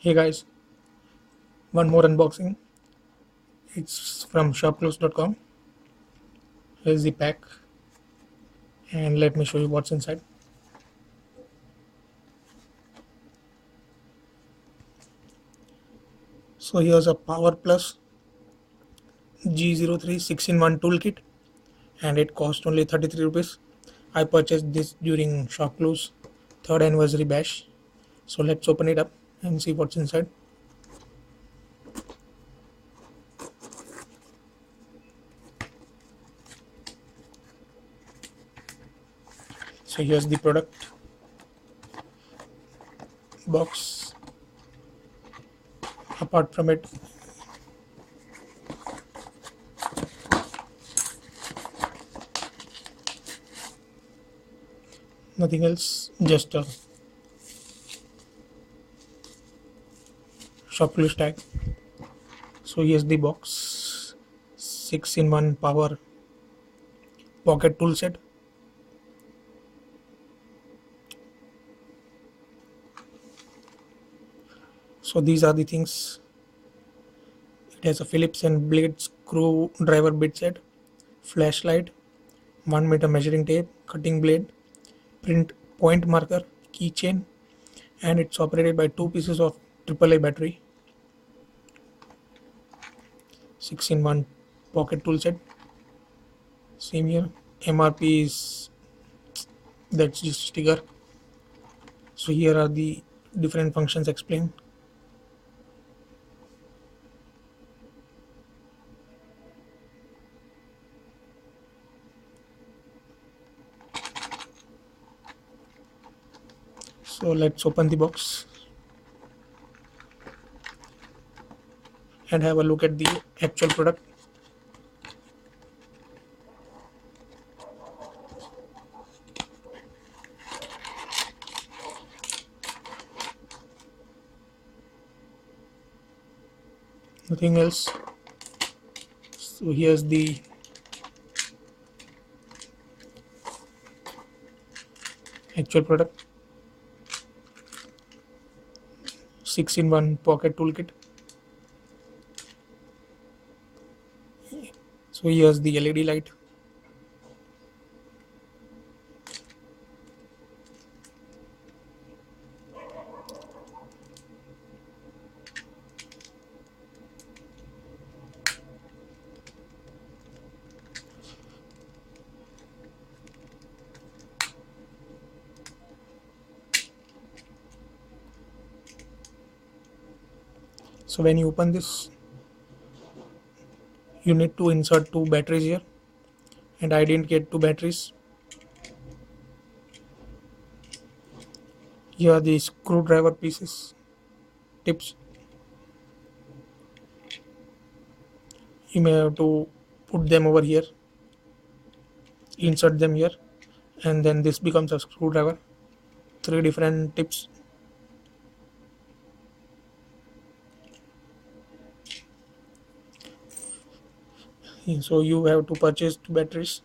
Hey guys, one more unboxing. It's from shopclues.com. Here's the pack, and let me show you what's inside. So here's a Power Plus G03 6-in-1 toolkit, and it cost only 33 rupees. I purchased this during ShopClues 3rd anniversary bash. So let's open it up and see what's inside. So here's the product box. Apart from it, nothing else, just a ShopClues tag. So here's the box, 6-in-1 power pocket tool set. So these are the things. It has a Phillips and blade screwdriver bit set, flashlight, 1 meter measuring tape, cutting blade, print point marker, keychain, and it's operated by 2 pieces of AAA battery. 6-in-1 pocket tool set. Same here. MRP is, that's just sticker. So here are the different functions explained. So let's open the box and have a look at the actual product. Nothing else. So here's the actual product. 6-in-1 pocket toolkit. So here's the LED light. So when you open this, you need to insert 2 batteries here, and I didn't get 2 batteries. Here are the screwdriver pieces, tips. You may have to put them over here, insert them here, and then this becomes a screwdriver. 3 different tips. So you have to purchase 2 batteries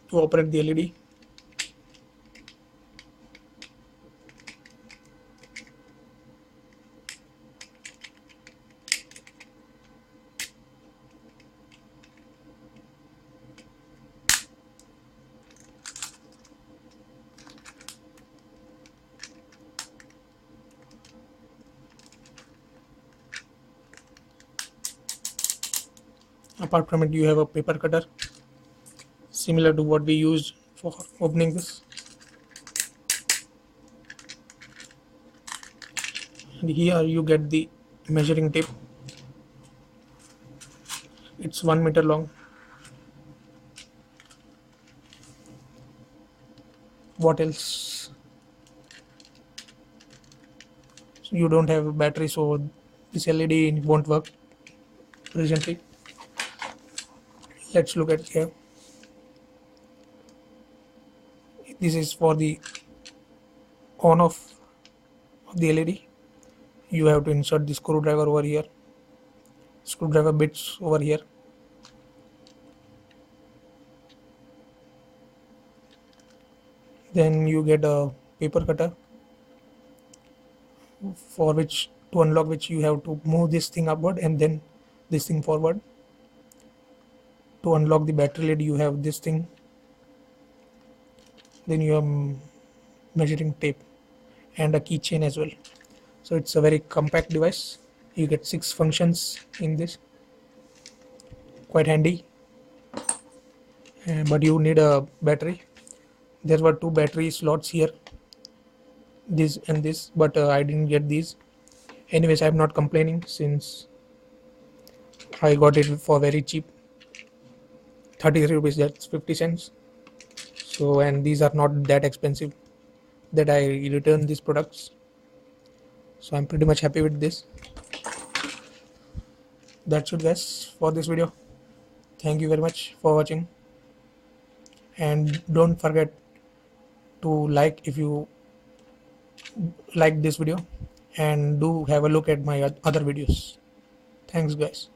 to operate the LED. Apart from it, you have a paper cutter similar to what we used for opening this. And here you get the measuring tape. It's 1 meter long. What else? So you don't have a battery, so this LED won't work presently. Let's look at here. This is for the on off of the LED. You have to insert the screwdriver over here, screwdriver bits over here. Then you get a paper cutter, for which To unlock which you have to move this thing upward and then this thing forward. To unlock the battery lid you have this thing, then you have measuring tape and a keychain as well. So it's a very compact device. You get 6 functions in this, quite handy. But you need a battery. There were 2 battery slots here, this and this, but I didn't get these. Anyways, I'm not complaining since I got it for very cheap, 33 rupees, that's 50 cents. So, and these are not that expensive that I return these products. So I'm pretty much happy with this. That's it guys for this video. Thank you very much for watching, and don't forget to like if you like this video, and do have a look at my other videos. Thanks guys.